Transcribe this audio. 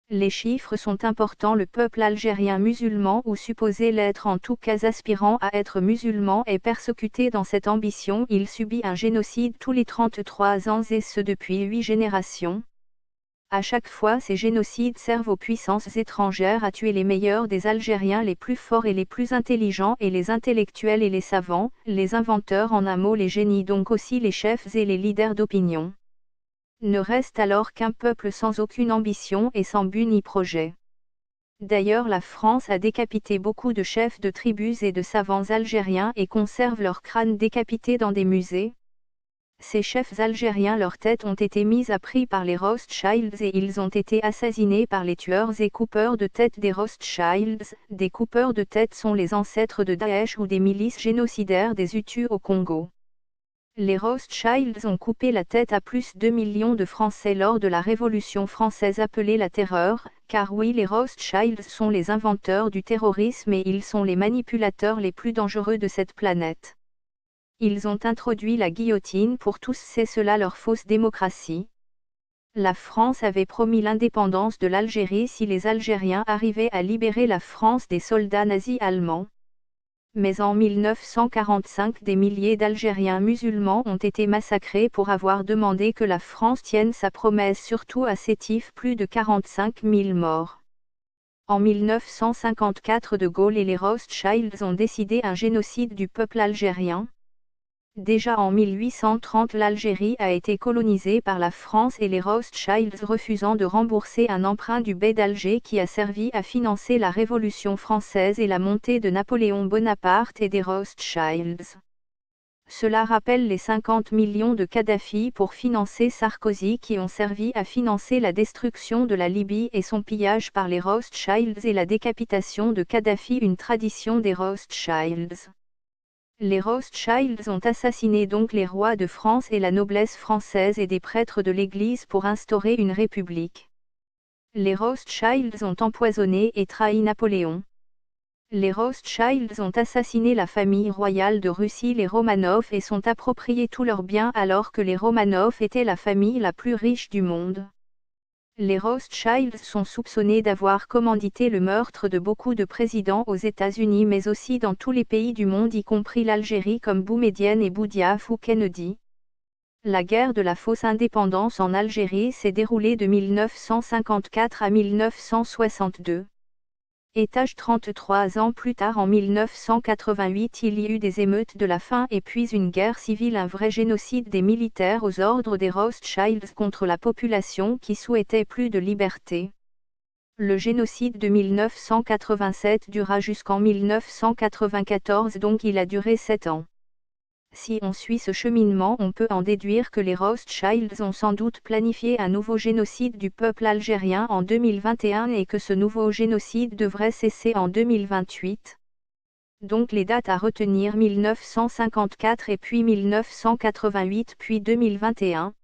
Les chiffres sont importants. Le peuple algérien musulman ou supposé l'être, en tout cas aspirant à être musulman, est persécuté dans cette ambition. Il subit un génocide tous les 33 ans et ce depuis 8 générations. À chaque fois, ces génocides servent aux puissances étrangères à tuer les meilleurs des Algériens, les plus forts et les plus intelligents, et les intellectuels et les savants, les inventeurs, en un mot les génies, donc aussi les chefs et les leaders d'opinion. Ne reste alors qu'un peuple sans aucune ambition et sans but ni projet. D'ailleurs, la France a décapité beaucoup de chefs de tribus et de savants algériens et conserve leurs crânes décapités dans des musées. Ces chefs algériens, leurs têtes ont été mises à prix par les Rothschilds et ils ont été assassinés par les tueurs et coupeurs de têtes des Rothschilds. Des coupeurs de têtes sont les ancêtres de Daesh ou des milices génocidaires des Hutus au Congo. Les Rothschilds ont coupé la tête à plus de 2 millions de Français lors de la Révolution française appelée la Terreur, car oui, les Rothschilds sont les inventeurs du terrorisme et ils sont les manipulateurs les plus dangereux de cette planète. Ils ont introduit la guillotine pour tous, c'est cela leur fausse démocratie. La France avait promis l'indépendance de l'Algérie si les Algériens arrivaient à libérer la France des soldats nazis allemands. Mais en 1945, des milliers d'Algériens musulmans ont été massacrés pour avoir demandé que la France tienne sa promesse, surtout à Sétif, plus de 45 000 morts. En 1954, De Gaulle et les Rothschilds ont décidé un génocide du peuple algérien. Déjà en 1830, l'Algérie a été colonisée par la France et les Rothschilds refusant de rembourser un emprunt du Bey d'Alger qui a servi à financer la Révolution française et la montée de Napoléon Bonaparte et des Rothschilds. Cela rappelle les 50 millions de Kadhafi pour financer Sarkozy qui ont servi à financer la destruction de la Libye et son pillage par les Rothschilds et la décapitation de Kadhafi, une tradition des Rothschilds. Les Rothschilds ont assassiné donc les rois de France et la noblesse française et des prêtres de l'Église pour instaurer une république. Les Rothschilds ont empoisonné et trahi Napoléon. Les Rothschilds ont assassiné la famille royale de Russie, les Romanov, et sont appropriés tous leurs biens alors que les Romanov étaient la famille la plus riche du monde. Les Rothschilds sont soupçonnés d'avoir commandité le meurtre de beaucoup de présidents aux États-Unis mais aussi dans tous les pays du monde y compris l'Algérie comme Boumedienne et Boudiaf ou Kennedy. La guerre de la fausse indépendance en Algérie s'est déroulée de 1954 à 1962. Étage 33 ans plus tard, en 1988, il y eut des émeutes de la faim et puis une guerre civile, un vrai génocide des militaires aux ordres des Rothschilds contre la population qui souhaitait plus de liberté. Le génocide de 1987 dura jusqu'en 1994, donc il a duré 7 ans. Si on suit ce cheminement, on peut en déduire que les Rothschilds ont sans doute planifié un nouveau génocide du peuple algérien en 2021 et que ce nouveau génocide devrait cesser en 2028. Donc les dates à retenir: 1954 et puis 1988 puis 2021.